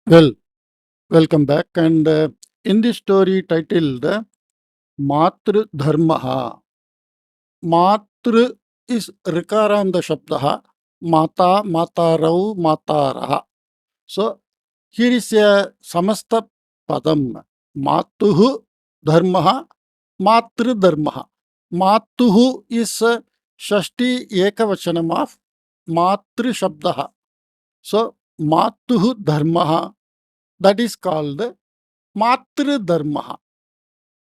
Well, welcome back. And in this story titled Matr Dharmah, Matr is Rikaranda Shabdaha, Mata, Matarau, Mataraha. So here is a Samasta Padam, Matuhu Dharmaha, Matr Dharmaha. Matuhu is Shashti Ekavachanam of Matr Shabdaha. So Matuhu Dharmaha, that is called Matr Dharmaha.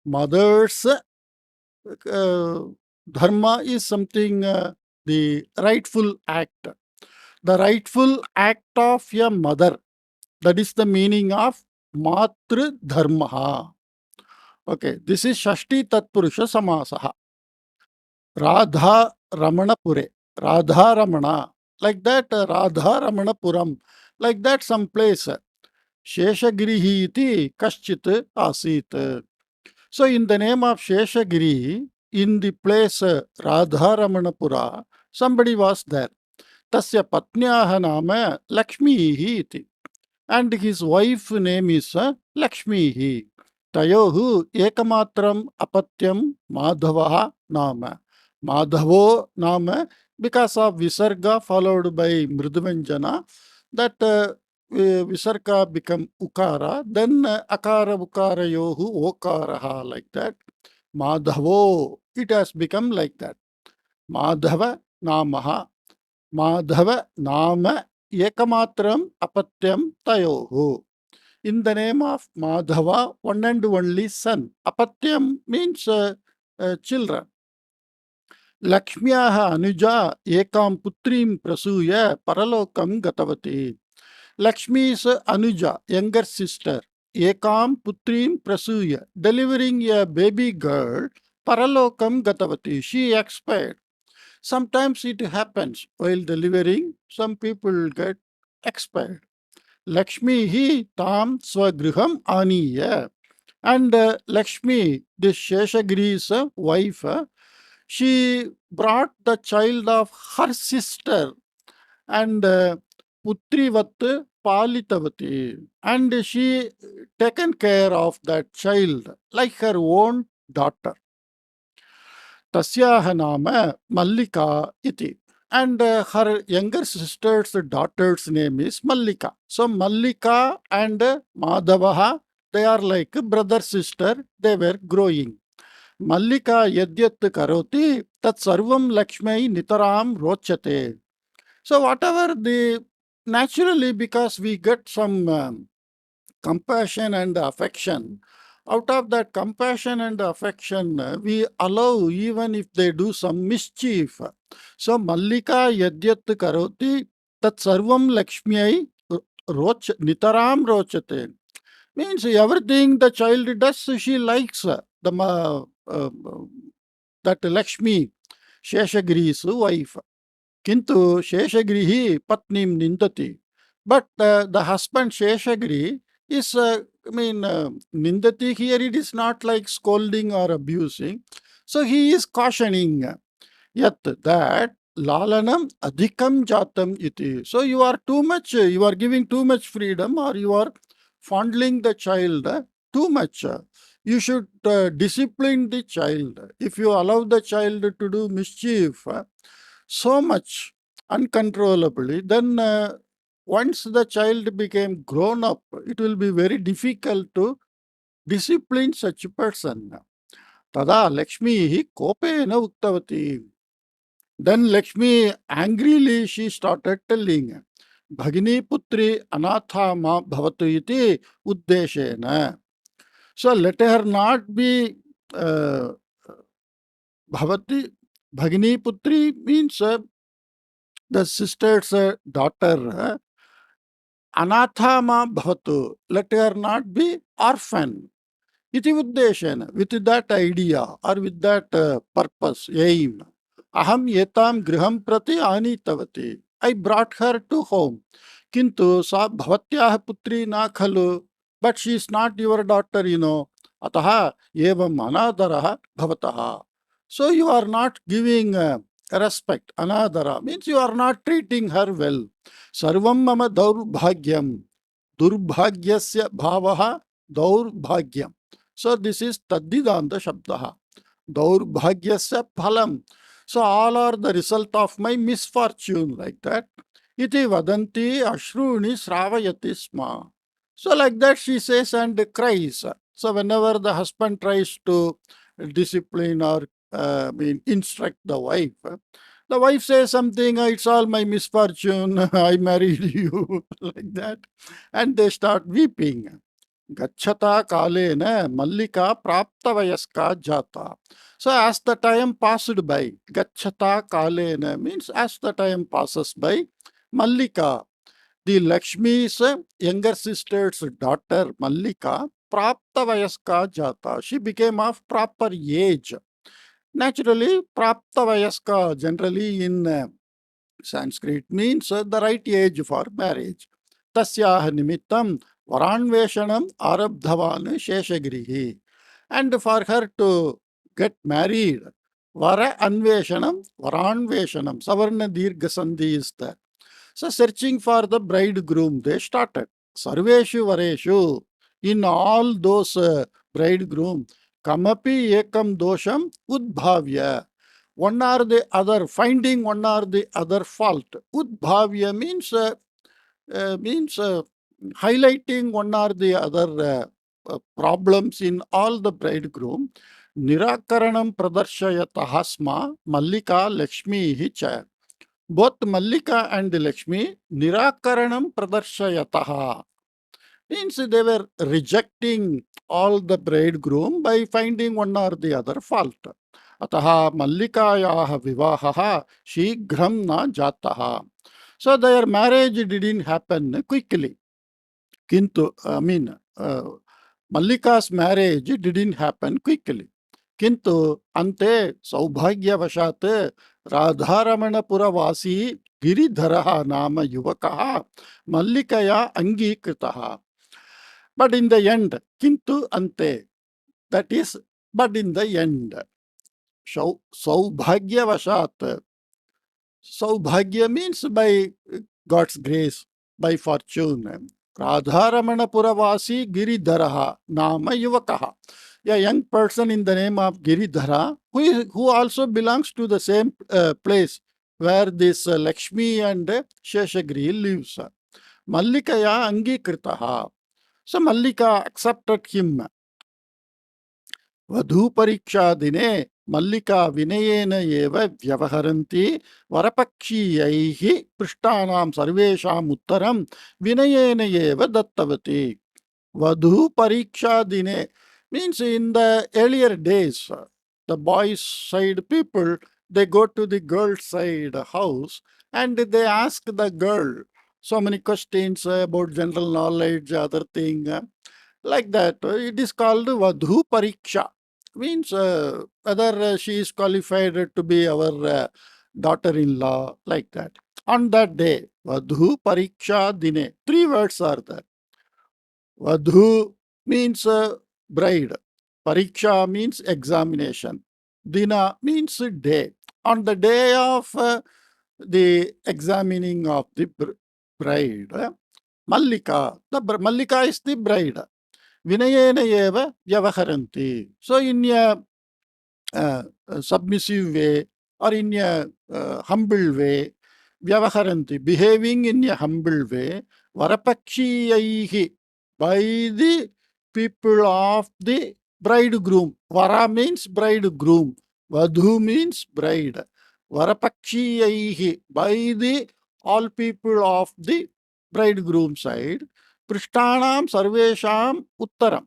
Mother's dharma is something, the rightful act. The rightful act of a mother. That is the meaning of Matr Dharmaha. Okay, this is Shashti Tatpurusha Samasaha. Radha Ramana Pure. Radha Ramana. Like that, Radha Ramana Puram. Like that, some place. Sheshagirihi iti kaschit asit. So, in the name of Sheshagiri, in the place Radharamanapura, somebody was there. Tasya patnyaha nama Lakshmihi iti. And his wife name is Lakshmihi. Tayohu ekamatram apatyam Madhavaha nama. Madhavo nama, because of Visarga followed by Mriduvanjana, that Visarga become Ukara, then Akara Ukara Yohu Okaraha, like that. Madhavo, it has become like that. Madhava Namaha. Madhava Nama Ekamatram Apatyam Tayohu. In the name of Madhava, one and only son. Apatyam means children. Lakshmyaha Anuja Ekam Putrim Prasuya Paralokam Gatavati. Lakshmi's Anuja, younger sister, Ekam Putrim Prasuya, delivering a baby girl, Paralokam Gatavati. She expired. Sometimes it happens while delivering, some people get expired. Lakshmi hi tam swagriham aniya. And Lakshmi, this Sheshagiri's wife, she brought the child of her sister and Putrivat Palitavati. And she taken care of that child like her own daughter. Tasyaha nama Mallika iti. And her younger sister's daughter's name is Mallika. So Mallika and Madhavaha, they are like brother sister, they were growing. Mallika yadyat karoti tat sarvam Lakshmi nitaram rochate. So whatever the, naturally, because we get some compassion and affection, out of that compassion and affection, we allow even if they do some mischief. So Mallika yadyat karoti tat sarvam Lakshmi nitaram rochate. Means everything the child does, she likes that Lakshmi, Sheshagiri's wife. Kintu Sheshagirihi patnim nindati. But the husband Sheshagiri is, nindati here, it is not like scolding or abusing. So he is cautioning yet that lalanam adhikam jatam iti. So you are too much, you are giving too much freedom, or you are fondling the child too much. You should discipline the child. If you allow the child to do mischief so much uncontrollably, then once the child became grown up, it will be very difficult to discipline such a person. Tada Lakshmi kopena uktavati. Then Lakshmi angrily she started telling, Bhagini Putri Anatha Ma Bhavatu iti Uddeshena. So let her not be Bhavati. Bhagini Putri means the sister's daughter. Anatha Ma Bhavatu. Let her not be orphan. Iti Uddeshena. With that idea or with that purpose, aim. Aham yetam griham prati anitavati. I brought her to home. Kintu sa bhavatyah putri na khalu. But she is not your daughter, Ataha evam anadaraha bhavataha. So you are not giving respect. Anadara means you are not treating her well. Sarvam mama daurbhagyam. Durbhagyasya bhavaha daurbhagyam. So this is Taddidanta Shabdaha. Daurbhagyasya phalam. So all are the result of my misfortune, like that. Iti vadanti ashruni sravayati sma. So like that she says and cries. So whenever the husband tries to discipline or instruct the wife says something, it's all my misfortune, I married you, like that. And they start weeping. Gachata kalena Mallika prapta vayaska jata. So as the time passed by, Gachata kalena means as the time passes by, Mallika, the Lakshmi's younger sister's daughter, Mallika, prapta vayaska jata. She became of proper age. Naturally, prapta vayaska generally in Sanskrit means the right age for marriage. Tasyah nimittam varanveshanam arabdhavan sheshagrihi. And for her to get married, vara anveshanam, varanveshanam, savarna dirgha sandhi is there. So searching for the bridegroom, they started. Sarveshu vareshu, in all those bridegroom, kamapi ekam dosham udbhavya. One or the other, finding one or the other fault. Udbhavya means highlighting one or the other problems in all the bridegroom. Nirakaranam pradarshayatah sma Mallika Lakshmi cha. Both Mallika and Lakshmi Nirakaranam pradarshayataha means they were rejecting all the bridegroom by finding one or the other fault. Ataha Mallikayaha vivahaha shighram na jataha. So their marriage didn't happen quickly. Kintu, Mallika's marriage didn't happen quickly. किंतु अन्ते सौभाग्यवशात् राधारमणपुरवासी गिरिधरः नाम युवकः मल्लिकया अंगीकृतः. But in the end, किंतु अन्ते, that is, but in the end, सौभाग्यवशात्, Saubhagya means by God's grace, by fortune. Radharamana Puravasi Giridharaha Nama Yuvakaha. A young person in the name of Giridhara, who also belongs to the same place where this Lakshmi and Sheshagri lives. Mallikaya Angikritaha. So Mallika accepted him. वधूपरीक्षा दिने मल्लिका विनयेन एव व्यवहरन्ति वरपक्षीयैः पृष्टानां सर्वेषाम् उत्तरं विनयेन एव दत्तवती. Vadhu Dine means in the earlier days, the boys' side people, they go to the girls' side house and they ask the girl so many questions about general knowledge, other thing, like that. It is called Vadhu Pariksha. Means whether she is qualified to be our daughter-in-law, like that. On that day, Vadhu Pariksha Dine. Three words are there. Vadhu means bride. Pariksha means examination. Dina means day. On the day of the examining of the bride, Mallika, Mallika is the bride. Vinayena eva vyavaharanti. So in a submissive way or in a humble way, vyavaharanti, behaving in a humble way, varapakshiyaihi, by the people of the bridegroom. Vara means bridegroom. Vadhu means bride. Varapakshiyaihi, by the all people of the bridegroom side. Prishtanam sarvesham uttaram.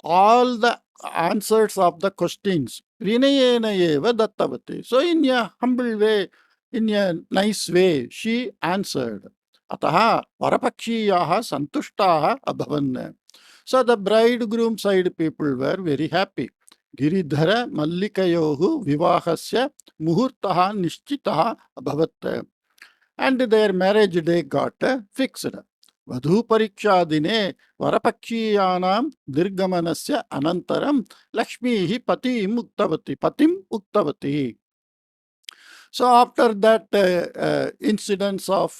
All the answers of the questions. Vinayena eva dattavati. So in a humble way, in a nice way, she answered. Ataha varapakshiyaha santushtaha abhavan. So the bridegroom side people were very happy. Giridhara Mallikayohu Vivahasya Muhurtaha Nishchitaha Abhavat. And their marriage day got fixed. Vadhu Pariksha Dine Varapakshiyānam Dirgamanasya Anantaram Lakshmi Patim Uktavati. So after that incidents of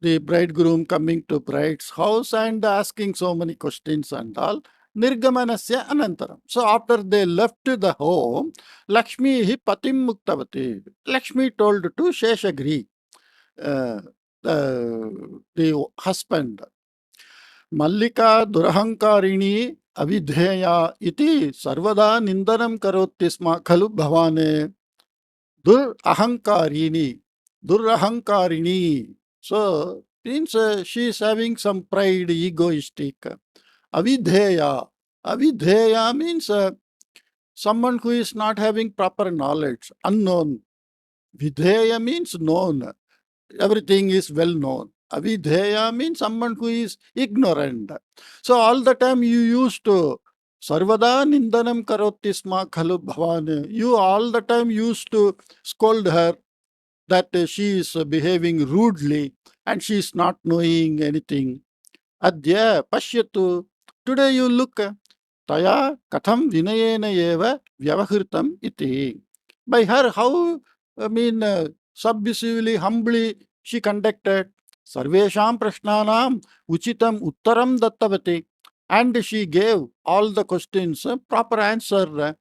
the bridegroom coming to bride's house and asking so many questions and all. Nirgamanasya anantaram. So after they left the home, Lakshmi hi patim muktavati. Lakshmi told to Sheshagiri, uh, the husband, Mallika Durahankarini Avidheya iti sarvada nindanam karoti sma khalu bhavane. Durahankarini. Durahankarini. So, means she is having some pride, egoistic. Avidheya. Avidheya means someone who is not having proper knowledge, unknown. Vidheya means known. Everything is well known. Avidheya means someone who is ignorant. So all the time you used to Sarvada Nindanam Karoti Sma Khalu Bhavan. You all the time used to scold her that she is behaving rudely and she is not knowing anything. Adya Pashyatu. Today you look Taya Katham Vinayena Eva Vyavahritam iti. By her, how, submissively, humbly she conducted. Sarvesham Prashnanam Uchitam Uttaram Dattavati. And she gave all the questions proper answer.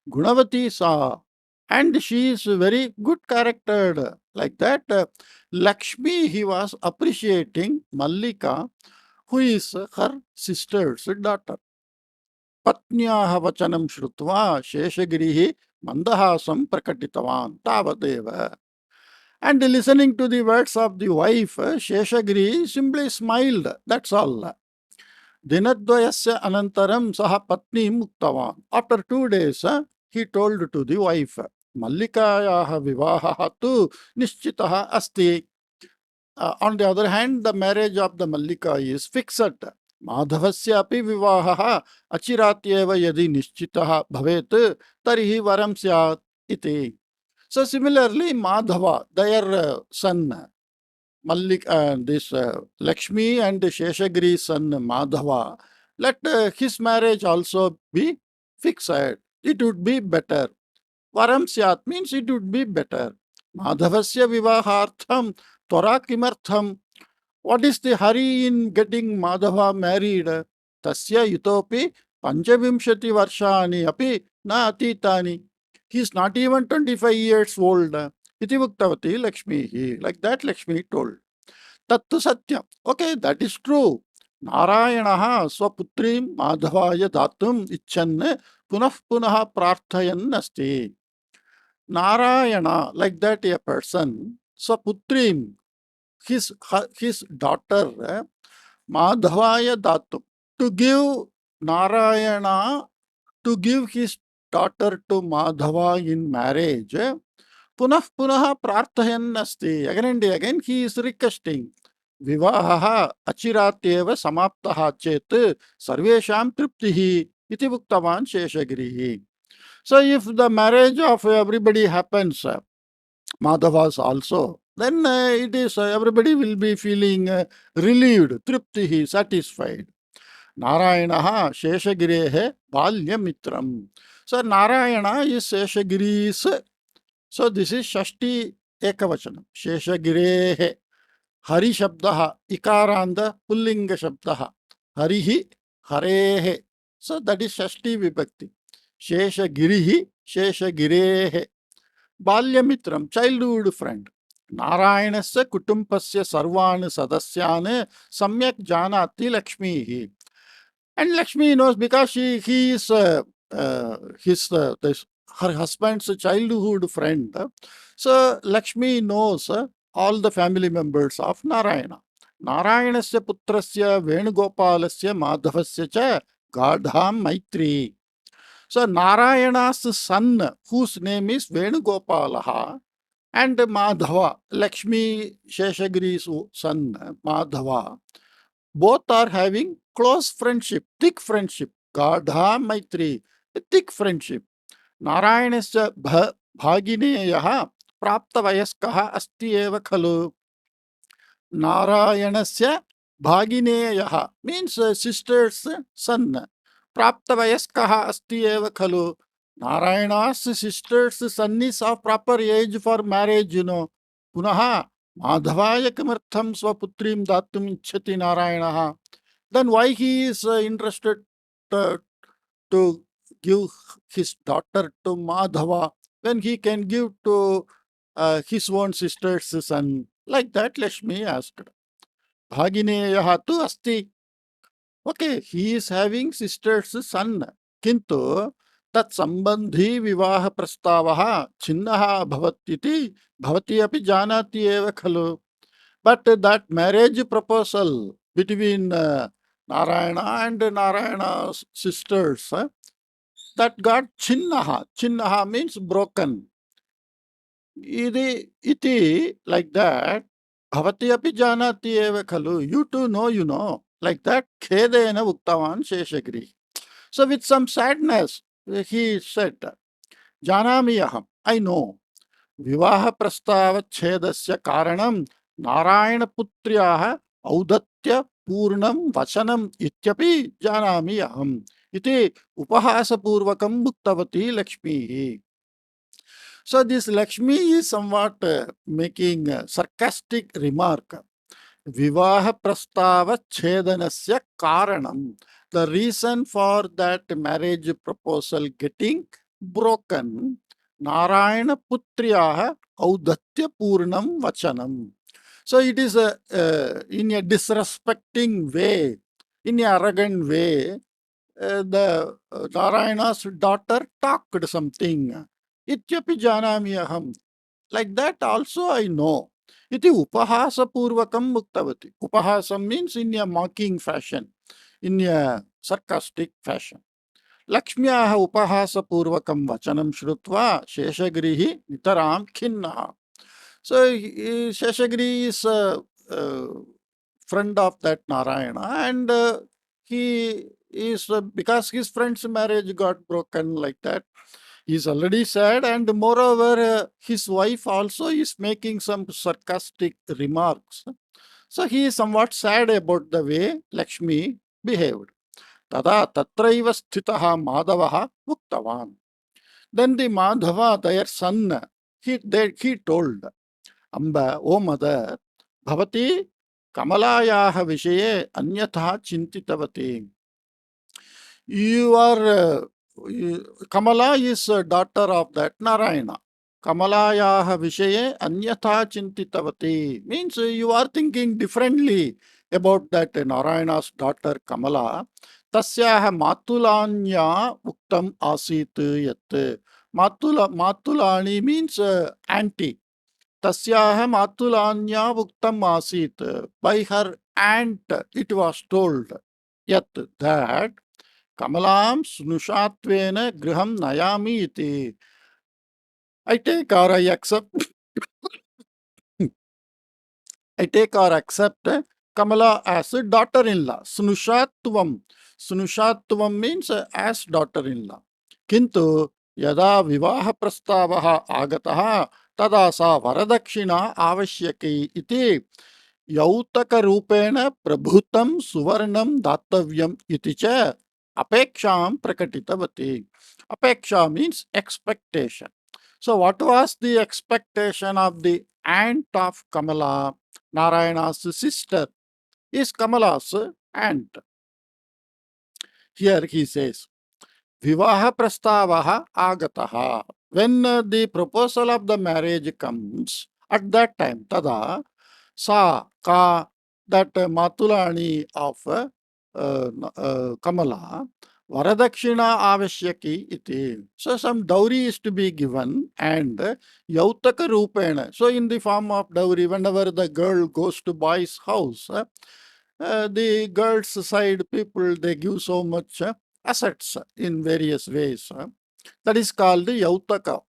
Gunavati sa. And she is very good character. Like that, Lakshmi, he was appreciating Mallika, who is her sister's daughter. पत्न्याः वचनं श्रुत्वा शेषगिरिः मन्दहासं प्रकटितवान् तावदेव. And listening to the words of the wife, Sheshagiri simply smiled. That's all. Dinadvayasya anantaram saha patni muktavaन्. After 2 days, he told to the wife, Mallikayaha vivahaha tu nischitaha asti. On the other hand, the marriage of the Mallika is fixed. माधवस्य अपि विवाहः अचिरात्येव यदि निश्चितः भवेत् तर्हि वरं स्यात् इति. So similarly, Madhava, their son, this Lakshmi and Sheshagiri's son Madhava, let his marriage also be fixed. It would be better. Varam syat means it would be better. Madhavasya vivahartham tvara kimartham. What is the hurry in getting Madhava married? Tasya yutopi panchavimshati varshani api na atitani. He is not even 25 years old. Iti Muktavati Lakshmi. Like that Lakshmi told. Tattu Satyam. Okay, that is true. Narayanaha swaputrim Madhavaya datum icchan punah punaha prarthayan asti. Narayana, like that a person, swaputrim, his daughter, Madhavaya Datu, to give Narayana, to give his daughter to Madhava in marriage, punah punaha prarthayan asti. Again and again he is requesting. Vivahaha achiratyeva samaptaha chet sarvesham triptihi iti bhuktavan Sheshagirihi. So if the marriage of everybody happens, Madhavas also, then it is everybody will be feeling relieved, triptihi, satisfied. Narayanaha Sheshagirehe Balyamitram. So Narayana is Sheshagiri's. So this is Shashti Ekavachanam. Sheshagirehe. Hari Shabdaha. Ikaranda Pullinga Shabdaha. Harihi Harehe. So that is Shashti Vibhakti. Sheshagirihi Sheshagirehe. Balyamitram, childhood friend. Narayanasya kutumpasya sarvan sadasyan samyak janati Lakshmi. And Lakshmi knows because he is her husband's childhood friend. So Lakshmi knows all the family members of Narayana. Narayanasya putrasya Venugopalasya Madhavasya cha Gadham Maitri. So Narayana's son, whose name is Venugopalaha, and Madhava, Lakshmi Sheshagiri's son Madhava, both are having close friendship, thick friendship. Gadha Maitri, thick friendship. Narayanasya bhagineyaha praptavayaskaha asti eva khalu. Narayanasya bhagineyaha means sister's son. Praptavayaskaha asti eva khalu. Narayana's sister's son is of proper age for marriage, Punaha Madhavaya kimartham swaputrim datum ichchati Narayanaha. Then why he is interested to give his daughter to Madhava when he can give to his own sister's son? Like that, Lakshmi asked. Bhagineyaha tu asti. Okay, he is having sister's son. Kintu tat sambandhi vivaha prastavaha chinnaha bhavatiti bhavati api janati eva khalu. But that marriage proposal between Narayana and Narayana's sisters, that got chinnaha. Chinnaha means broken. Iti, like that. Bhavati api janati eva khalu. You too know, you know. Like that. Khedena uktavan Sheshagiri. So with some sadness, he said, Janami aham. I know. विवाह प्रस्ताव छेदस्य कारणं नारायण पुत्र्याः औदत्य पूर्णं वचनम् इत्यपि जानामि अहम् इति उपहासपूर्वकं उक्तवती लक्ष्मीः. So this Lakshmi is somewhat making a sarcastic remark. Vivaha prastava chedanasya karanam. The reason for that marriage proposal getting broken, Narayana putriyaha audatya purnam vachanam. So it is in a disrespecting way, in a arrogant way, the Narayana's daughter talked something. Ityapi janami aham. Like that also I know. Iti upahasa purvakam muktavati. Upahasam means in a mocking fashion, in a sarcastic fashion. Lakshmyaha upahasa purvakam vachanam shrutva Sheshagrihi nitaram khinnaha. So Sheshagiri is a friend of that Narayana, and he is because his friend's marriage got broken like that. He is already sad, and moreover, his wife also is making some sarcastic remarks. So he is somewhat sad about the way Lakshmi behaved. Tada tatraiva sthitaha Madhavaha uktavan. Then the Madhava, their son, he told, Amba, O mother, bhavati kamalayaha vishaye anyatha chintitavati. You are Kamala is a daughter of that Narayana. Kamalayaha vishaye anyatha chintitavati means you are thinking differently about that Narayana's daughter Kamala. Tasyaha matulanya uktam asit yat. Matulani means auntie. Tasyaha matulanya uktam asit. By her aunt it was told yet that Kamalam snushatvena griham nayami iti. I take or I accept, I take or accept Kamala as a daughter-in-law. Snushatvam. Snushatvam means as daughter-in-law. Kintu yada vivaha prastavaha agataha tada sa varadakshina avashyaki iti yautaka rupena prabhutam suvarnam dattavyam iti cha apeksham prakatitavati. Apeksha means expectation. So what was the expectation of the aunt of Kamala, Narayana's sister, is Kamala's aunt. Here he says, Vivaha prastavaha agataha. When the proposal of the marriage comes, at that time, tada, sa, ka, that Matulani of Kamala, Varadakshina avashyaki iti. So some dowry is to be given and yautaka rupena. So in the form of dowry, whenever the girl goes to boy's house, the girl's side people, they give so much assets in various ways. That is called yautaka.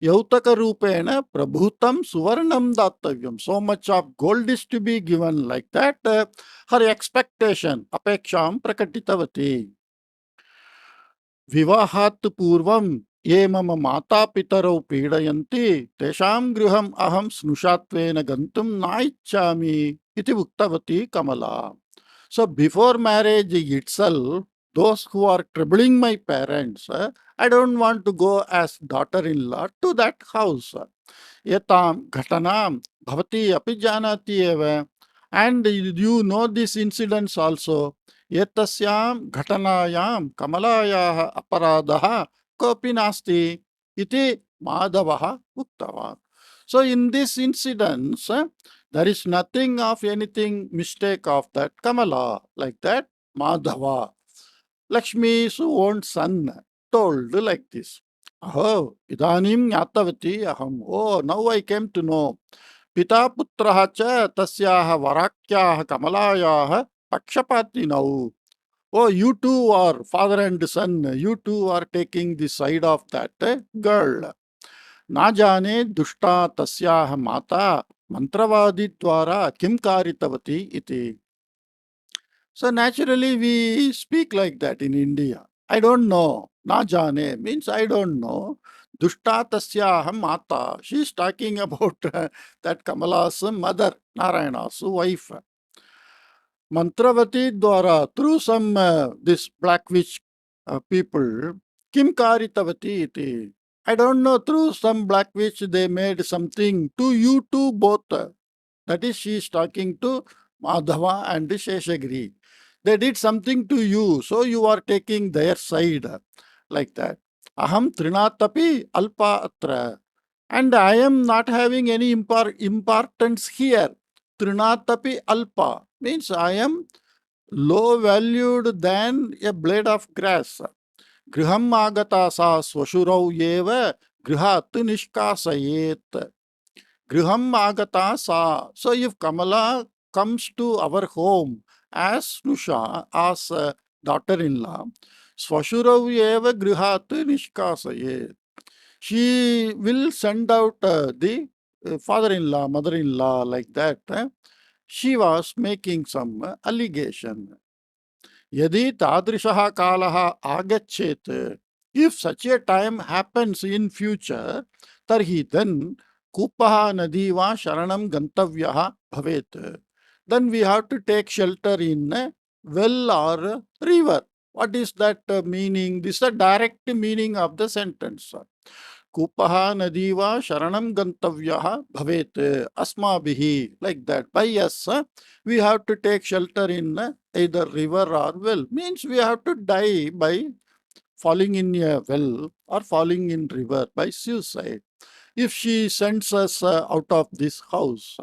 Yautaka rupena prabhutam suvarnam dattavyam. So much of gold is to be given like that. Her expectation, apeksham prakatitavati. Vivahat purvam ye mama mata pitarau pidayanti tesham griham aham snushatvena gantum naichami iti uktavati Kamala. So before marriage itself, those who are troubling my parents, I don't want to go as daughter-in-law to that house. Etam ghatanam bhavati api janati eva. And you know this incidents also. Etasyam ghatanayam kamalayah aparadaha kopi nasti iti Madhavaha uktava. So in this incidents, there is nothing of anything mistake of that Kamala, like that Madhava. Lakshmi's own son told like this. Aho, idanim jnatavati aham. Oh, now I came to know. Pita putraha cha tasyaha varakyaha kamalayaha pakshapati now. Oh, you two are father and son. You two are taking the side of that girl. ना जाने दुष्टा तस्याह माता मंत्रवादी द्वारा किम कारितवती इति. So naturally we speak like that in India. I don't know. Na jane means I don't know. Dushta tasyaha mata. She is talking about that Kamala's mother, Narayana's wife. Mantravati dwara, through some this black witch people, Kim Karitavati iti. I don't know, through some black witch they made something to you two both. That is, she is talking to Madhava and Sheshagiri. They did something to you, so you are taking their side, like that. Aham trinatapi alpa atra. And I am not having any importance here. Trinatapi alpa means I am low valued than a blade of grass. Griham agata sa swashurau yeva grihat nishkasayet. Griham agata sa. So if Kamala comes to our home as Nusha, as daughter-in-law, swashurau yeva grihat nishkasayet. She will send out the father-in-law, mother-in-law, like that. She was making some allegation. Yadi tadrishaha kalaha agachet. If such a time happens in future, tarhi then kupaha nadiva sharanam gantavyaha bhavet. Then we have to take shelter in a well or a river. What is that meaning? This is the direct meaning of the sentence. Kupaha nadiva sharanam gantavyaha bhavet asmabihi. Like that. By us, we have to take shelter in either river or well. Means we have to die by falling in a well or falling in river by suicide. If she sends us out of this house,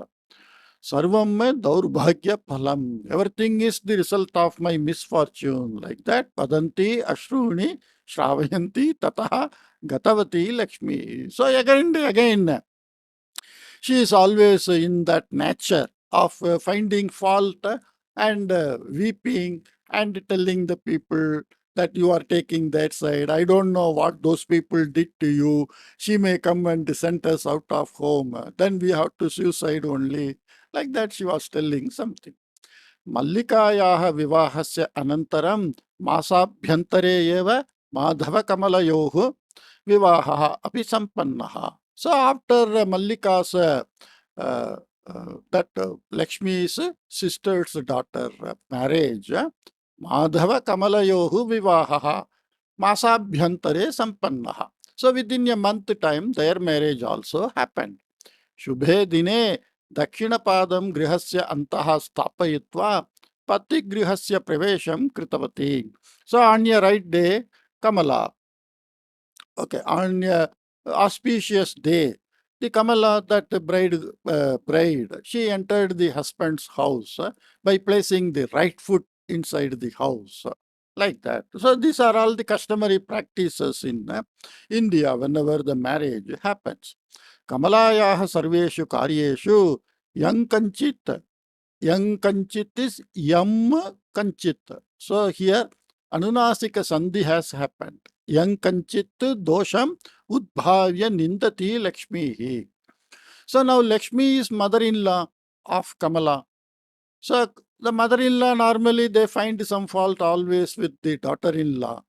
Sarvam mein daurbhagya phalam. Everything is the result of my misfortune. Like that. Padanti ashruni shravyanti tataha gatavati Lakshmi. So again, she is always in that nature of finding fault and weeping and telling the people that you are taking that side. I don't know what those people did to you. She may come and send us out of home. Then we have to suicide only. Like that she was telling something. मल्लिकायाः विवाहस्य अनन्तरं मासाभ्यन्तरे एव माधवकमलयोः विवाहः अपि सम्पन्नः. So after Mallika's that Lakshmi's sister's daughter marriage, Madhava Kamalayohu Vivahaha Masabhyantare Sampannah. So within a month time, their marriage also happened. Shubhe dine Dakshinapadam Grihasya Antaha Stapayitva Pati Grihasya Pravesham Kritavati. So on your right day, Kamala, okay, on a auspicious day, the Kamala, that bride, she entered the husband's house by placing the right foot inside the house, like that. So these are all the customary practices in India whenever the marriage happens. Kamalayaha sarveshu karyeshu yang kanchit. Yang kanchit is yam kanchit. So here Anunasika Sandhi has happened. Yang kanchit dosham udbhavya nindati Lakshmi. So now Lakshmi is mother-in-law of Kamala. So the mother-in-law normally they find some fault always with the daughter-in-law.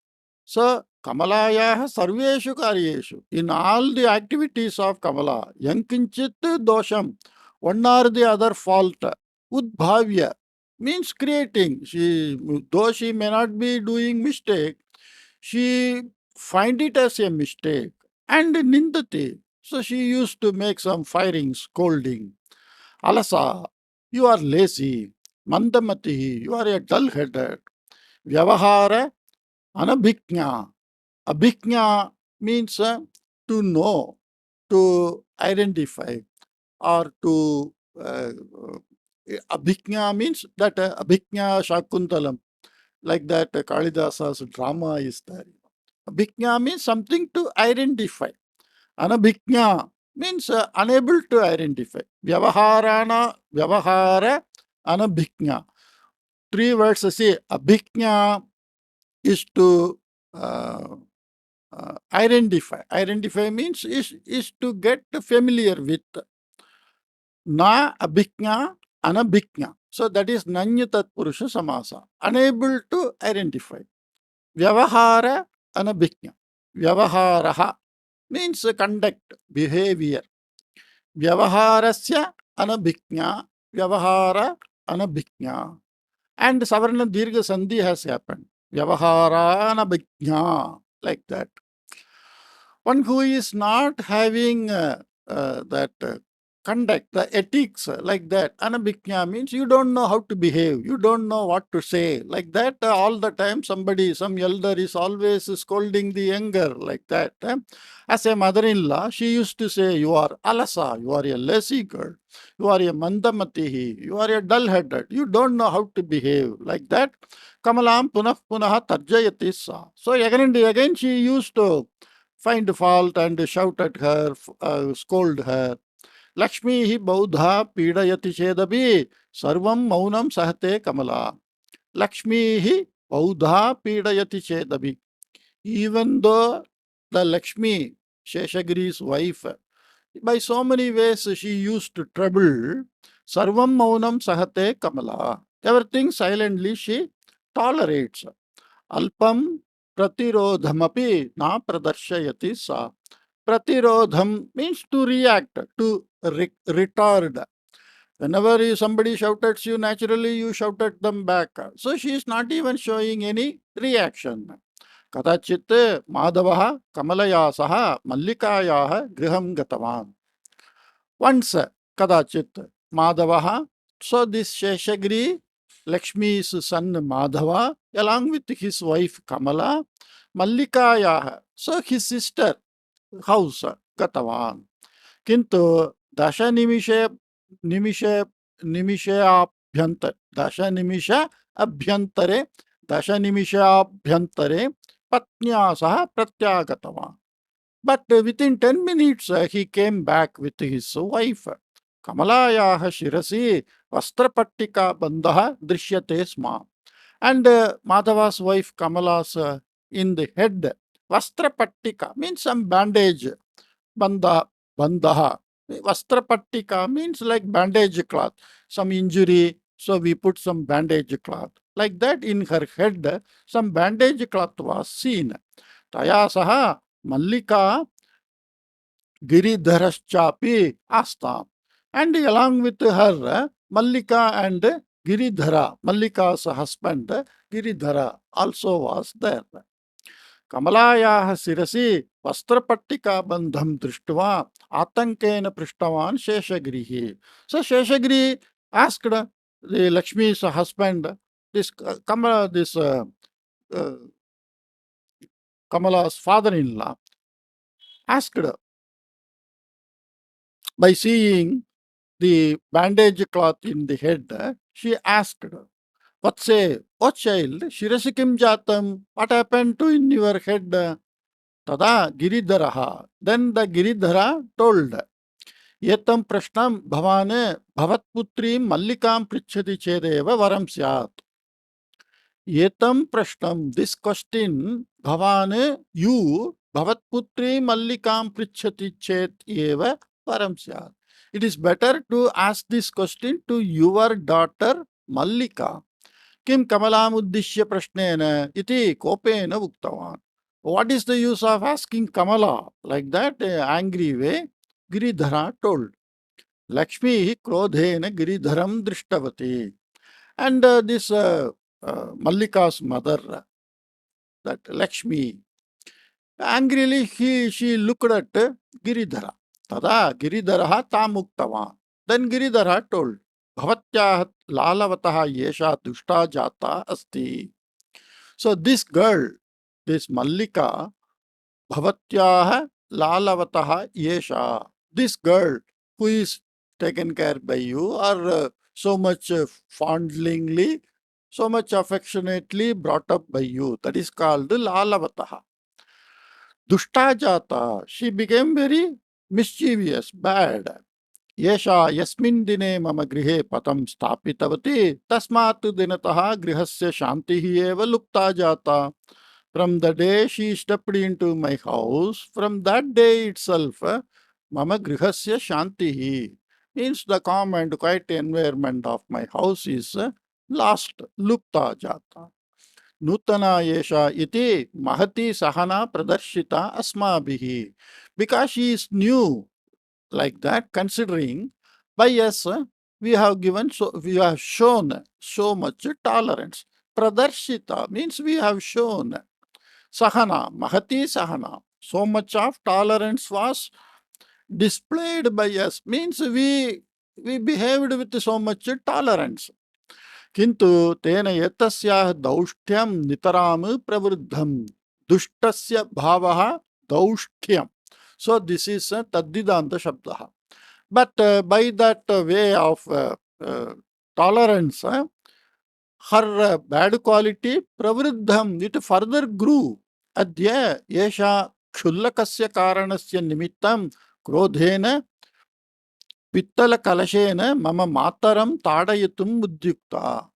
So Kamalayaha sarveshu karyeshu. In all the activities of Kamala, yankinchit dosham, one or the other fault, udbhavya means creating. She, though she may not be doing mistake, she find it as a mistake and nindati. So she used to make some firing, scolding. Alasa, you are lazy. Mandamati, you are a dull-headed. Vyavahara, anabhiknya. Abhiknya means to know, to identify, or to abhiknya means that abhiknya shakuntalam, like that Kalidasa's drama is there. Abhiknya means something to identify. Anabhiknya means unable to identify. Vyavahara, anabhiknya. Three words say abhiknya is to identify. Identify means is to get familiar with. Na abhiknya, anabhiknya. So that is Nanya Tatpurusha Samasa. Unable to identify. Vyavahara, anabhiknya. Vyavaharaha means conduct, behavior. Vyavaharasya anabhiknya. Vyavahara, anabhiknya. And Savarna Dirgha Sandhi has happened. Vyavahara, anabhiknya. Like that. One who is not having that conduct, the ethics like that, anabhiknya means you don't know how to behave, you don't know what to say. Like that, all the time some elder is always scolding the younger, like that. As a mother-in-law, she used to say, you are alasa, you are a lazy girl, you are a mandamatihi, you are a dull-headed, you don't know how to behave, like that. Kamalam punah punaha tarjayati sa. So again and again she used to find fault and shout at her, scold her. Lakshmi hi baudha pidayati chedabi sarvam maunam sahate kamala. Lakshmi hi baudha pidayati chedabi. Even though the Lakshmi, Sheshagiri's wife, by so many ways she used to trouble, sarvam maunam sahate kamala. Everything silently she tolerates. Alpam pratirodhamapi na pradarshayati sa. Pratirodham means to react, to retard. Whenever somebody shouts at you, naturally you shout at them back. So she is not even showing any reaction. Kadachit Madhavah Kamalaya Saha Mallikayah Griham Gatavan. Once Kadachit Madhavaha, so this Sheshagiri, Lakshmi's son Madhava, along with his wife Kamala, Mallikayah, so his sister house Gatavan. Kintu Dasha Nimisha Abhyantar, Dasha Nimisha Abhyantare, Dasha Nimisha Abhyantare, Patnya Saha Pratyagatavan. But within 10 minutes, he came back with his wife. Kamalayaha Shirasi Vastrapattika Bandaha Drishyate Sma. And Madhava's wife Kamala's in the head. Vastrapattika means some bandage. Bandaha. Vastrapattika means like bandage cloth. Some injury, so we put some bandage cloth. Like that in her head, some bandage cloth was seen. Taya saha Mallika Giridharaschapi Astam. And along with her, Mallika and Giridhara, Mallika's husband, Giridhara, also was there. Kamalayaha Sirasi Vastrapattika Bandham Drishtva Atankena Prishtavan Sheshagrihi. So Sheshagiri asked the Lakshmi's husband, this Kamala's father-in-law, asked by seeing the bandage cloth in the head, she asked, what say, oh child, Shirasikim Jatam, what happened to in your head? Tada Giridharaha. Then the Giridhara told, Yetam Prashnam Bhavane Bhavatputrim Mallikam Prichati Chedeva Varam Syat. Yetam Prashnam, this question, Bhavane, you, Bhavatputri Mallikam Prichati Chet Eva Varam Syat. It is better to ask this question to your daughter Mallika. Kim Kamalamuddishya Prashnena iti Kopena Uktavan. What is the use of asking Kamala? Like that, angry way, Giridhara told. Lakshmi Krodhena Giridharam Drishtavati. And this Mallika's mother, that Lakshmi, angrily she looked at Giridhara. Tada Giridharaha tamuktavan. Then Giridhara told, Bhavatyaha lalavataha yesha dushta jata asti. So this girl, this Mallika, Bhavatyaha lalavataha yesha. This girl who is taken care by you or so much fondlingly, so much affectionately brought up by you. That is called lalavataha. Dushta jata. She became very mischievous, bad. Yesha yasmin dine mama grihe patam stapitavati tasmat dinatah grihasya shantihi eva lupta jata. From the day she stepped into my house, from that day itself, mama grihasya shantihi means the calm and quiet environment of my house is lost, lupta jata. Nutana yesha iti mahati sahana pradarshita asmabihi. Because she is new, like that, considering by us, we have given, so we have shown so much tolerance. Pradarshita means we have shown. Sahana, Mahati Sahana, so much of tolerance was displayed by us, means we behaved with so much tolerance. किंतु तेन एतस्याः दौष्ट्यं नितराम प्रवृद्धं दुष्टस्य भावः दौष्ट्यम. So this is a taddidanta shabdah. But by that way of tolerance, her bad quality pravriddham, it further grew. Adya yesha क्षुल्लकस्य कारणस्य निमित्तं क्रोधेन पित्तल कलशेन मम मातरं ताडयितुम् उद्युक्ता.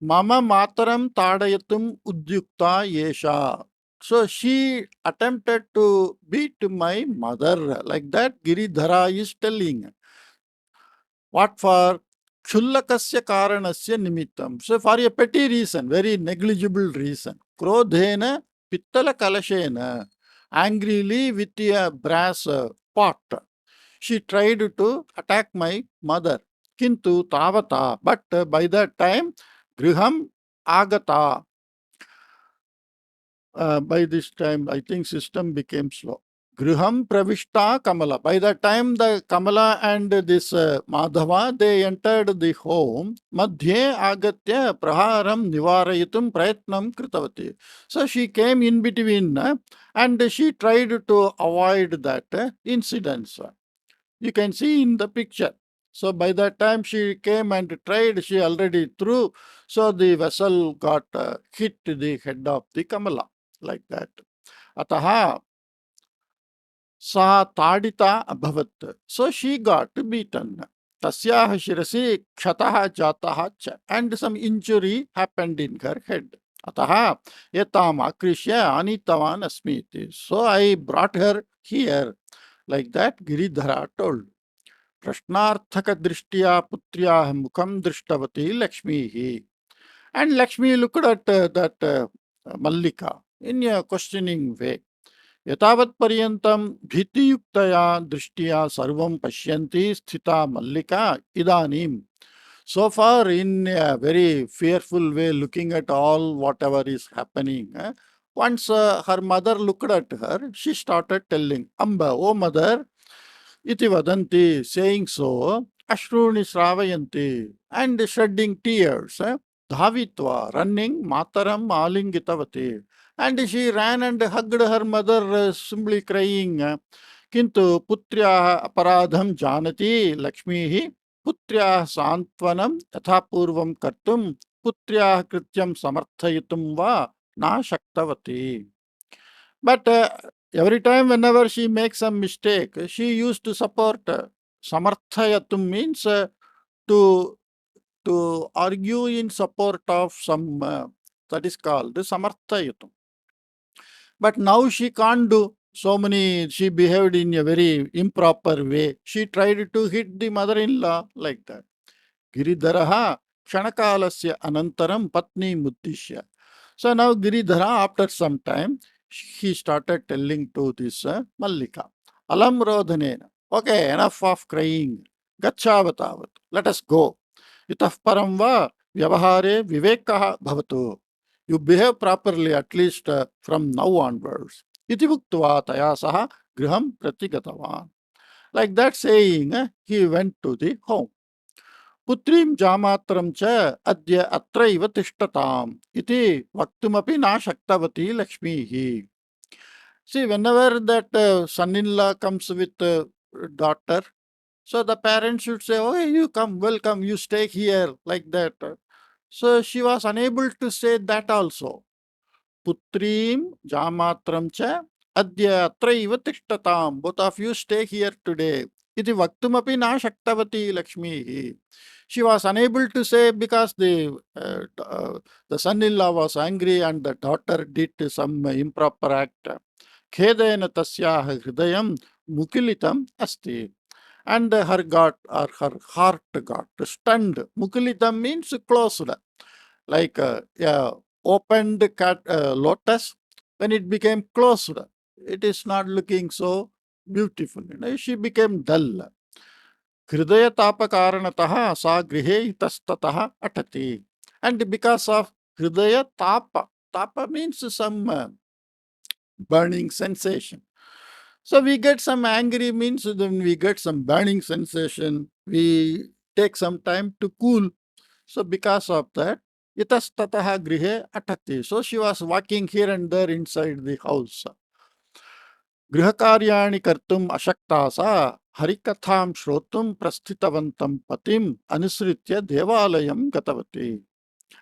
Mama mataram tadayatum udyukta yesha. So she attempted to beat my mother. Like that, Giridhara is telling. What for? Khullakasya karanasya nimittam. So for a petty reason, very negligible reason. Krodhena pittala kalashena. Angrily with a brass pot. She tried to attack my mother. Kintu tavata. But by that time, griham agata. By this time, I think system became slow. Griham pravishta Kamala. By the time the Kamala and this Madhava, they entered the home, Madhye agatya praharam nivarayitum prayatnam kritavati. So she came in between and she tried to avoid that incidents. You can see in the picture. So by that time she came and tried, she already threw. So the vessel got hit the head of the Kamala, like that. Ataha sa tadita abhavat. So she got beaten. Tasyaha shirasi kshataha jataha cha. And some injury happened in her head. Ataha etam akrishya anitavan asmiti. So I brought her here. Like that, Giridhara told. प्रश्नार्थक दृष्टिया पुत्र्याः मुखं दृष्टवती लक्ष्मीः. And Lakshmi looked at that Mallika in a questioning way. Yatavat paryantam bhitiyuktaya drishtiya sarvam pashyanti sthita Mallika idanim. So far, in a very fearful way, looking at all whatever is happening, once her mother looked at her, she started telling, Amba, oh mother, iti vadanti, saying so, ashruni sravayanti, and shedding tears, dhavitva, running, mataram alingitavati. And she ran and hugged her mother, simply crying, kintu putryaha aparadham janati lakshmihi, putryaha santvanam yathapurvam kartum, putryaha krityam samarthayitum va na shaktavati. But every time, whenever she makes some mistake, she used to support. Samarthayatum means to argue in support of some, that is called samarthayatum. But now she can't do so many, she behaved in a very improper way. She tried to hit the mother-in-law like that. Giridharaha Kshanakalasya Anantaram Patni Muddishya. So now Giridhara, after some time, he started telling to this Mallika, Alam Rodhanena, okay, enough of crying, Gachavatavat, let us go. Itah param va vyavahare vivekaha bhavatu. You behave properly at least from now onwards. Iti vuktva taya saha griham pratigatavan. Like that saying, he went to the home. पुत्रीं जामात्रं च अद्य अत्रैव तिष्ठताम् इति वक्तुमपि न शक्तवती लक्ष्मीः. See, whenever that son-in-law comes with daughter, so the parents should say, "Oh, you come, welcome, you stay here," like that. So she was unable to say that also. Putrim jamatram cha adya atraiva tishtatam. Both of you stay here today. Iti vaktumapi na shaktavati Lakshmi. She was unable to say because the son-in-law was angry and the daughter did some improper act. Khedena tasyaha hridayam mukilitam asti. And her heart got stunned. Mukilitam means closed, like a opened lotus. When it became closed, it is not looking so beautiful. She became dull. Hridaya tapa karanatah sa grihe itastatah atati. And because of hridaya tapa means some burning sensation. So we get some angry means then we get some burning sensation. We take some time to cool. So because of that, itastataha grihe atati. So she was walking here and there inside the house. गृहकार्याणि कर्तुम् अशक्ता सा हरिकथां श्रोतुं प्रस्थितवन्तं पतिम् अनुसृत्य देवालयं गतवती.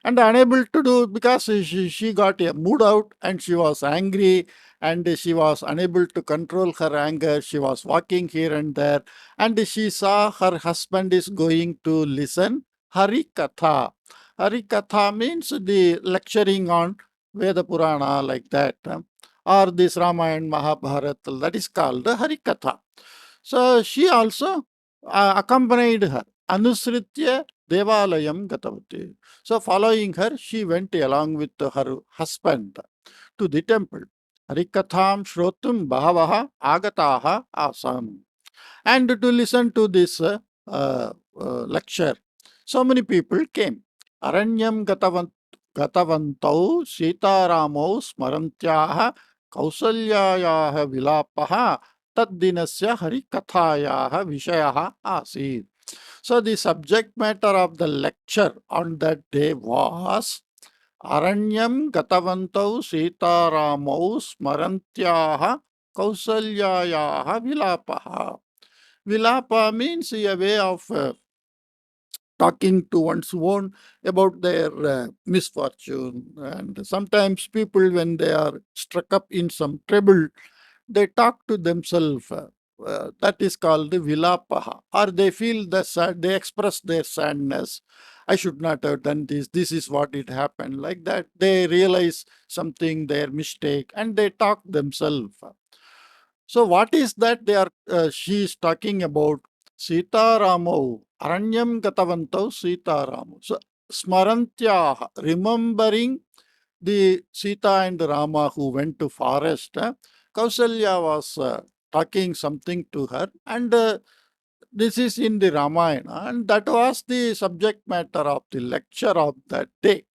And unable to do because she got a mood out and she was angry and she was unable to control her anger. She was walking here and there and she saw her husband is going to listen Harikatha. Harikatha means the lecturing on Veda Purana, like that, or this Ramayana Mahabharata, that is called Harikatha. So she also accompanied her. Anusritya Devalayam Gatavati. So following her, she went along with her husband to the temple. Harikatham Shrotum Bhavaha Agataha Asam. And to listen to this lecture, so many people came. Aranyam Gatavantau Sitaramau Smarantyaha Kausalyayaha Vilapaha Taddinasya Harikathayaha Vishayaha Asid. So the subject matter of the lecture on that day was Aranyam Gatavantau Sitaramau Smarantyaha Kausalyayaha Vilapaha. Vilapa means a way of talking to one's own about their misfortune. And sometimes people, when they are struck up in some trouble, they talk to themselves. That is called the vilapaha. Or they feel the sad, they express their sadness. I should not have done this. This is what it happened. Like that, they realize something, their mistake, and they talk themselves. So what is that they are? She is talking about Sita Ramo, Aranyam Gatavantau Sita Ramo. So Smarantya, remembering the Sita and Rama who went to forest. Kausalya was talking something to her, and this is in the Ramayana, and that was the subject matter of the lecture of that day.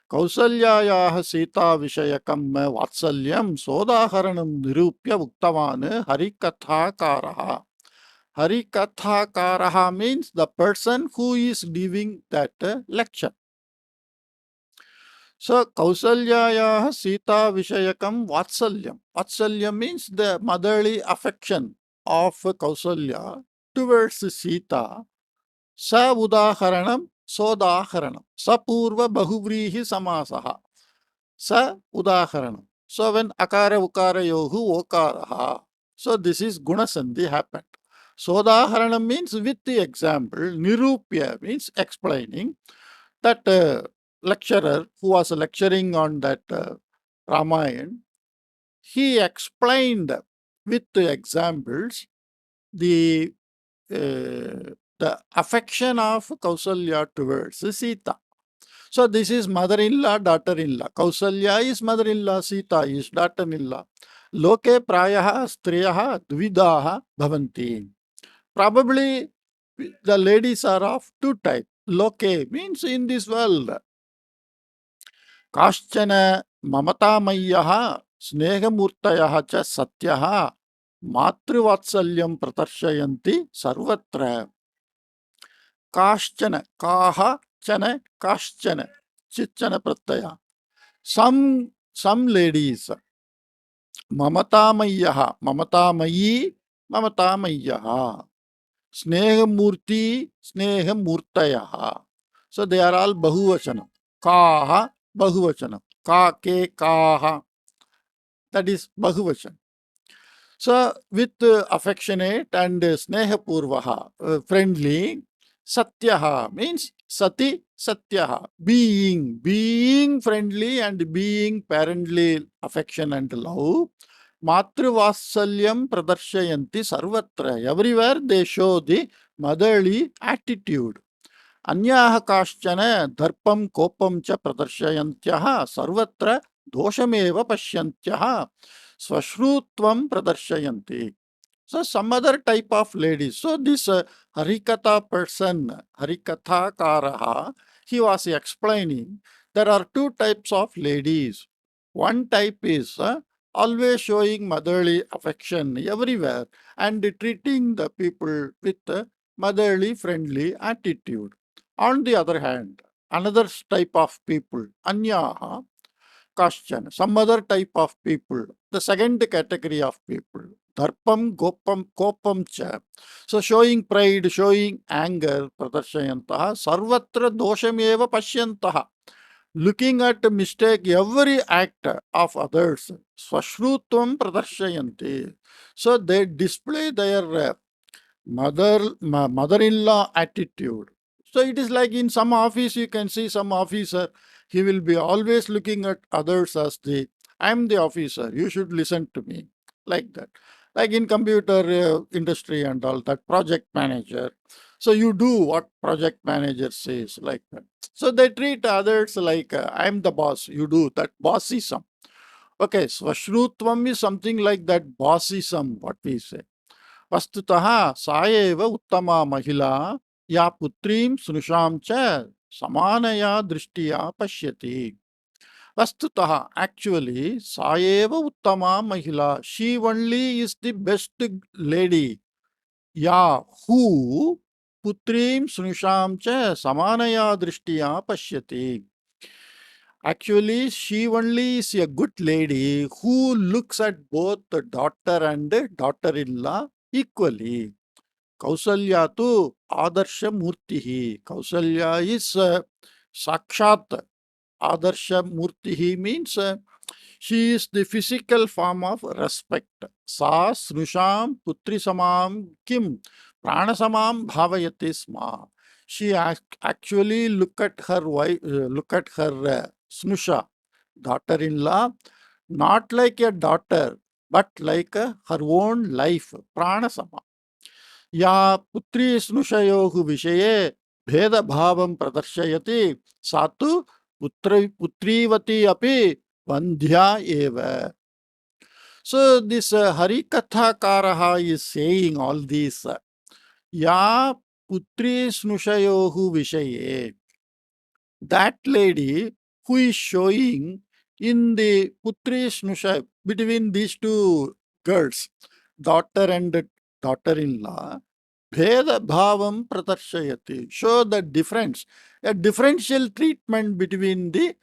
कौसल्यायाः सीताविषयकं वात्सल्यं सोदाहरणं निरूप्य उक्तवान् हरिकथाकारः. Harikathakarah means the person who is giving that lecture. So Kausalyayaः Sita Vishayakam Vatsalyam. Vatsalyam means the motherly affection of Kausalya towards Sita. Sa udaharanam sodaharanam. Sapurva bahuvrihi samasaha. Sa udaharanam. So when akara ukara yohu okaraha. So this is gunasandhi happened. Sodaharanam means with the example. Nirupya means explaining. That lecturer who was lecturing on that Ramayana, he explained with the examples the affection of Kausalya towards Sita. So this is mother-in-law, daughter-in-law. Kausalya is mother-in-law, Sita is daughter-in-law. Loke prayaha striyaha dvidaha bhavanti. Probably the ladies are of two types. Loke means in this world. Kaschana mamatamayyaha snehamurtayaha cha satyaha मातृवात्सल्यं प्रदर्शयन्ति सर्वत्र काश्चन काः चन काश्चन चिच्चन प्रत्यय some ladies ममतामय्यः ममतामयी ममतामय्यः स्नेहमूर्ति स्नेहमूर्तयः so they are all bahuvachanam काः bahuvachanam का के काः that is bahuvachanam. So, with affectionate and snehapurvaha, friendly, satyaha means sati satyaha, being friendly and being parently affection and love. Matruvasalyam pradarshayanti sarvatra. Everywhere they show the motherly attitude. अन्याः काश्चन दर्पं कोपं च प्रदर्शयन्त्यः सर्वत्र दोषमेव पश्यन्त्यः स्वश्रुत्वं प्रदर्शयन्ति. So some other type of ladies. So this Harikatha person, Harikatha Karaha, he was explaining there are two types of ladies. One type is always showing motherly affection everywhere and treating the people with motherly friendly attitude. On the other hand, another type of people, Anyaha, Kashchan, some other type of people, the second category of people, Dharpam, Gopam, Kopam cha. So showing pride, showing anger, Pradarshayantaha, Sarvatra Doshameva Pashyantaha. Looking at a mistake, every act of others, Swashrutvam Pradarshayanti. So they display their mother-in-law attitude. So it is like in some office you can see some officer, he will be always looking at others as the, I am the officer, you should listen to me, like that. Like in computer industry and all that, project manager. So you do what project manager says, like that. So they treat others like I am the boss, you do that bossism. Okay, Swashrutvam is something like that bossism, what we say. वस्तुतः सा एव उत्तमा महिला या पुत्रीं स्नुषां च समानया दृष्टिया पश्यति. वस्तुतः actually सा एव उत्तमा महिला, she only is the best lady, या who पुत्रीं स्नुषां च समानया दृष्टिया पश्यति. Actually, she only is a good lady who looks at both the daughter and daughter-in-law equally. Kausalya tu Adarsha Murtihi. Kausalya is Sakshat. Adarsha Murtihi means she is the physical form of respect. Sa Snusham Putri Samam Kim Prana Samam Bhavayati Sma. She actually look at her wife, look at her Snusha, daughter-in-law, not like a daughter, but like her own life, Prana Sama. या पुत्री स्नुषयोः विषये भेदभावं प्रदर्शयति सा तु पुत्रीवती अपि वन्ध्या एव. So this Harikatha is saying all this. Ya putri snushayohu vishaye. That lady who is showing in the putri snusha between these two girls, daughter and daughter-in-law, Bheda Bhavam Pradarshayati. Show the difference, a differential treatment between the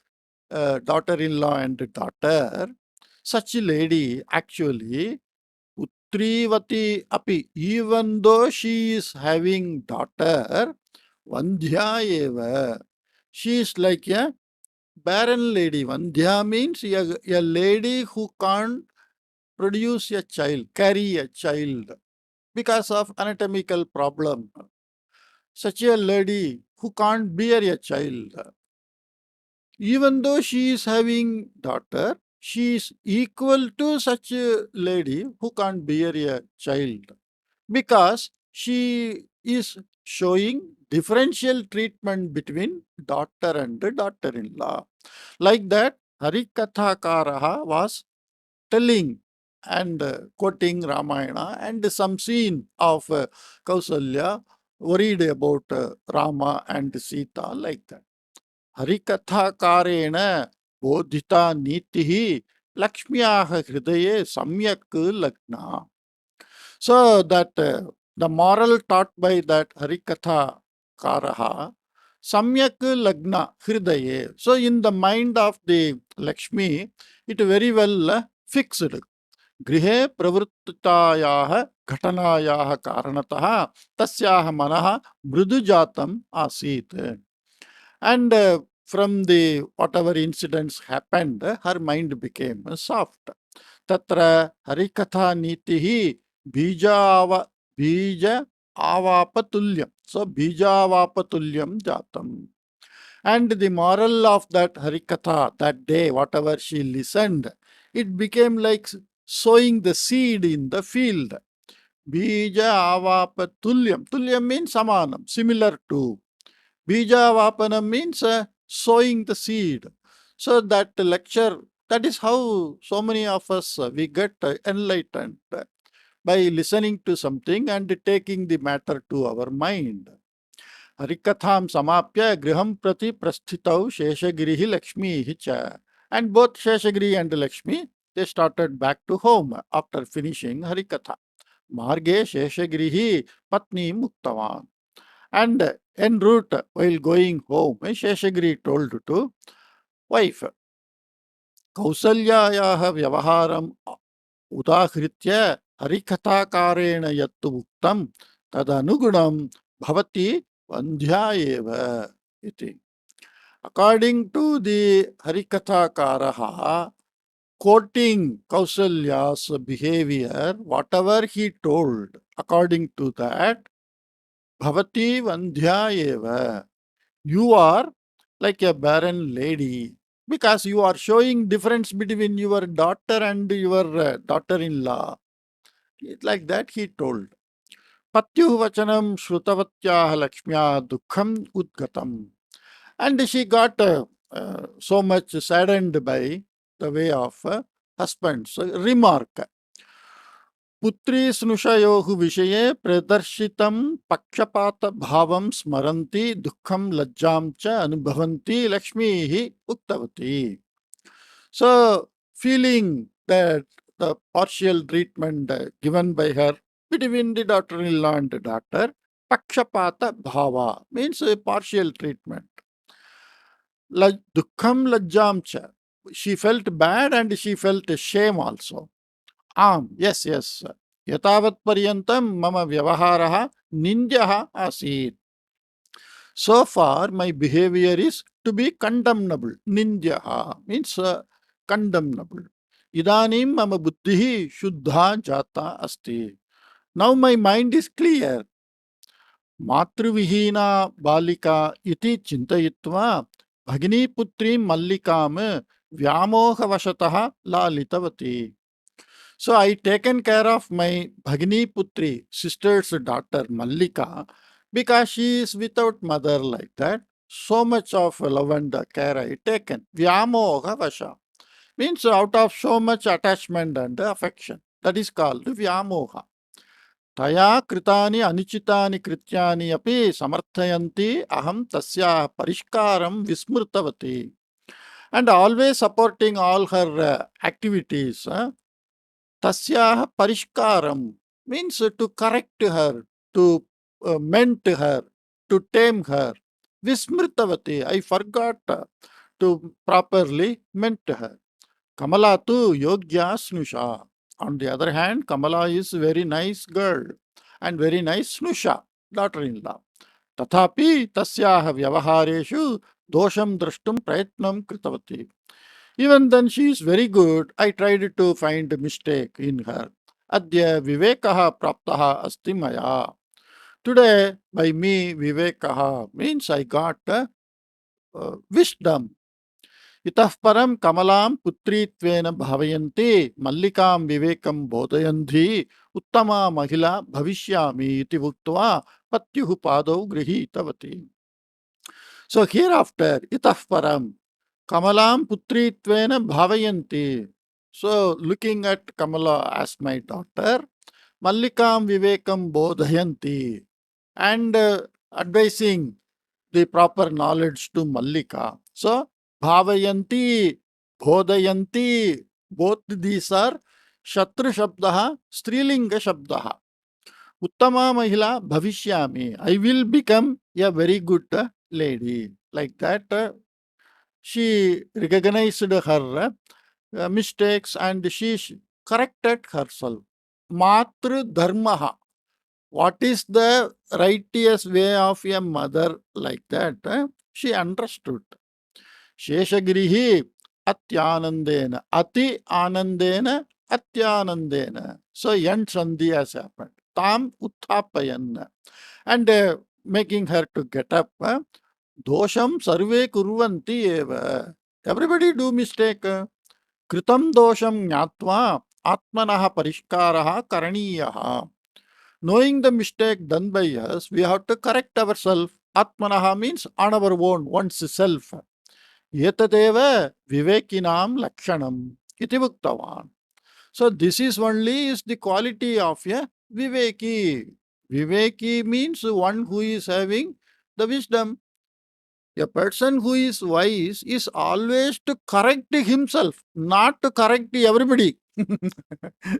daughter-in-law and daughter. Such a lady actually, Putrivati Api, even though she is having daughter, Vandhya Eva, she is like a barren lady. Vandhya means a lady who can't produce a child, carry a child because of anatomical problem. Such a lady who can't bear a child. Even though she is having daughter, she is equal to such a lady who can't bear a child because she is showing differential treatment between daughter and daughter-in-law. Like that, Harikathakaraha was telling and quoting Ramayana and some scene of Kausalya worried about Rama and Sita, like that. Harikathakarena bodhita nitihi lakshmyaha hridaye samyak lagna. So that the moral taught by that Harikatha Karaha, Samyak Lagna Hridaye. So in the mind of the Lakshmi, it very well fixed. Grihe pravruttayaah ghatanayaah karanatah tasyaah manah mrudujatam asit. And from the whatever incidents happened, her mind became soft. Tatra harikatha nitihi bija bija avapatulyam. So bija avapatulyam jatam. And the moral of that harikatha that day, whatever she listened, it became like sowing the seed in the field. Bija avapatulyam. Tulyam means samanam, similar to. Bija Vapanam means sowing the seed. So that lecture, that is how so many of us we get enlightened by listening to something and taking the matter to our mind. Harikatham samapya griham prati prasthitau Sheshagirihi Lakshmi cha. And both Sheshagiri and Lakshmi, they started back to home after finishing Harikatha. Marge Sheshagirihi Patni Muktavan. And en route, while going home, Sheshagiri told to wife, Kausalyayaha vyavaharam udahritya harikathakarena yattu uktam tadanugunam bhavati vandhya iti. According to the Harikathakaraha, quoting Kausalya's behavior, whatever he told, according to that, bhavati vandhya you are like a barren lady because you are showing difference between your daughter and your daughter-in-law. Like that he told. Patyuh vachanam shrutavatyah lakshmya dukkham udgatam. And she got so much saddened by the way of husband's remark. पुत्री स्नुषयोः विषये प्रदर्शितं पक्षपात भावं स्मरन्ति दुःखं लज्जां च अनुभवन्ति लक्ष्मीः उक्तवती. So feeling that the partial treatment given by her between the daughter-in-law and the daughter, pakshapata bhava means a partial treatment. Dukham lajjam cha. She felt bad and she felt shame also. Yes, yes. Yatavat paryantam mama vyavaharaha ninjaha asit. So far, my behavior is to be condemnable. Ninjaha means condemnable. Idanim mama buddhihi shuddha jata asti. Now my mind is clear. Matruvihina balika iti chintayitva bhagini putri mallikam vyamohavashataha lalitavati. So I taken care of my Bhagini Putri, sister's daughter Mallika, because she is without mother like that. So much of love and care I taken. Vyamoha Vasha means out of so much attachment and affection. That is called Vyamoha. Taya kritani anichitani krityani api samarthayanti aham tasya parishkaram vismrtavati. And always supporting all her activities. Tasyaha parishkaram means to correct her, to mend her, to tame her. Vismritavati, I forgot to properly mend her. Kamala tu yogya snusha. On the other hand, Kamala is very nice girl and very nice snusha, daughter-in-law. Tathapi tasyaha vyavahareshu dosham drashtum prayatnam kritavati. Even then she is very good. I tried to find a mistake in her. Adya vivekaha praptaha asti maya. Today, by me, vivekaha means I got wisdom. Itah param kamalam putritvena bhavayanti mallikam vivekam bodhayanti uttama mahila bhavishyami iti vuktva patyuh padau grihitavati. So hereafter, itah param Kamalam putritvena bhavayanti. So looking at Kamala as my daughter, Mallikam vivekam bodhayanti and advising the proper knowledge to Mallika. So bhavayanti, bodhayanti, both these are Shatru Shabdaha, Strilinga Shabdaha. Uttama Mahila Bhavishyami. I will become a very good lady. Like that, she recognized her mistakes and she corrected herself. Matr Dharmaha. What is the righteous way of a mother? Like that, she understood. Sheshagirihi Atyanandena. Ati Anandena Atyanandena. So Yan Sandhi has happened. Tam Utthapayan. And making her to get up. Dosham sarve kurvanti eva. Everybody do mistake. Kritam dosham jnatva atmanaha parishkaraha karaniyaha. Knowing the mistake done by us, we have to correct ourselves. Atmanaha means on our own, one's self. Yetadeva vivekinam lakshanam iti bhuktavan. So this is only is the quality of a viveki. Viveki means one who is having the wisdom. A person who is wise is always to correct himself, not to correct everybody.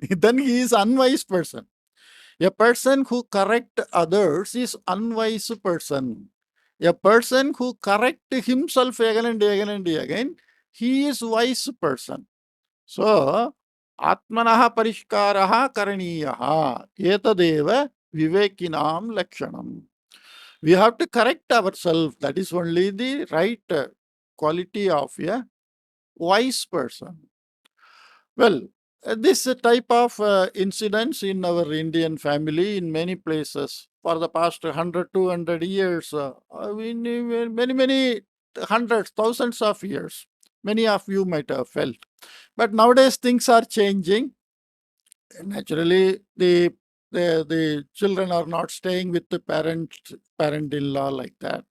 Then he is unwise person. A person who correct others is unwise person. A person who correct himself again and again and again, he is wise person. So, Atmanaha parishkaraha karaniyaha etadeva vivekinam lakshanam. We have to correct ourselves. That is only the right quality of a wise person. Well, this type of incidents in our Indian family in many places for the past 100, 200 years, many hundreds, thousands of years, many of you might have felt. But nowadays things are changing. Naturally, the children are not staying with the parent-in-law like that.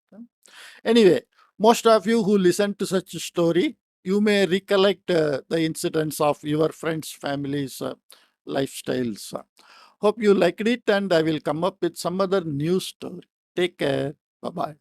Anyway, most of you who listen to such a story, you may recollect the incidents of your friends, families, lifestyles. Hope you liked it, and I will come up with some other new story. Take care. Bye bye.